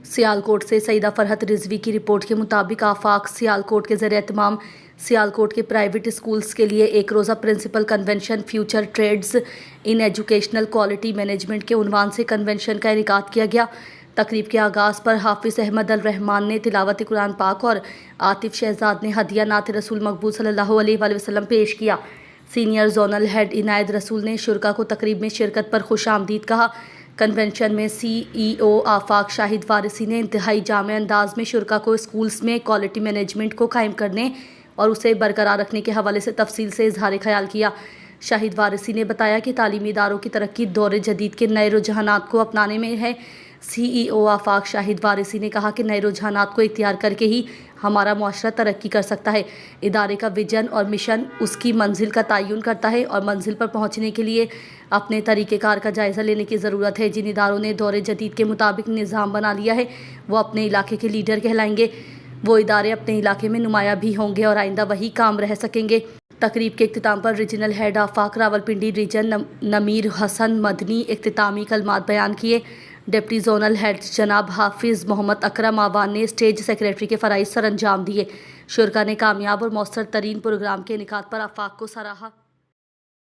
सियालकोट से सईदा फरहत रिजवी की रिपोर्ट के मुताबिक आफाक सियालकोट के ज़रिए-ए-तमाम सियालकोट के प्राइवेट स्कूल्स के लिए एक रोज़ा principal convention future trends in educational quality management के उन्वान से कन्वेंशन का इनेकाद किया गया। तकरीब के आगाज़ पर हाफिज़ अहमद अल रहमान ने तिलावत कुरान पाक और आतिफ शहजाद ने हदिया नात रसूल मकबूल सल्लल्लाहु अलैहि वसल्लम पेश किया। सीनियर जोनल हेड इनायत रसूल ने शुरका को तकरीब में शिरकत पर खुश आमदीद कहा। कन्वेंशन में CEO आफाक शाहिद वारिसी ने इंतहाई जामे अंदाज में शुरका को स्कूल्स में क्वालिटी मैनेजमेंट को कायम करने और उसे बरकरार रखने के हवाले से तफसील से इजहार ख्याल किया। शाहिद वारिसी ने बताया कि तालीमी इदारों की तरक्की दौर जदीद के नए रुझानात को अपनाने में है। CEO आफाक शाहिद वारिसी ने कहा कि नए रुझानात को इख्तियार करके ही हमारा मुआशरा तरक्की कर सकता है। इदारे का विजन और मिशन उसकी मंजिल का तयन करता है और मंजिल पर पहुंचने के लिए अपने तरीक़ेकार का जायज़ा लेने की ज़रूरत है। जिन इदारों ने दौर जदीद के मुताबिक निज़ाम बना लिया है वो अपने इलाके के लीडर कहलाएंगे। वो इदारे अपने इलाके में नुमाया भी होंगे और आइंदा वही काम रह सकेंगे। तकरीब के इख्तिताम पर रीजनल हेड आफाक रावलपिंडी रीजन नमीर हसन मदनी इख्तितामी कलमात बयान किए। डिप्टी जोनल हेड जनाब हाफिज़ मोहम्मद अकरम आवान ने स्टेज सेक्रेटरी के फ़राइज़ सर अंजाम दिए। शुरका ने कामयाब और मौसर तरीन प्रोग्राम के इनेकाद पर आफाक को सराहा।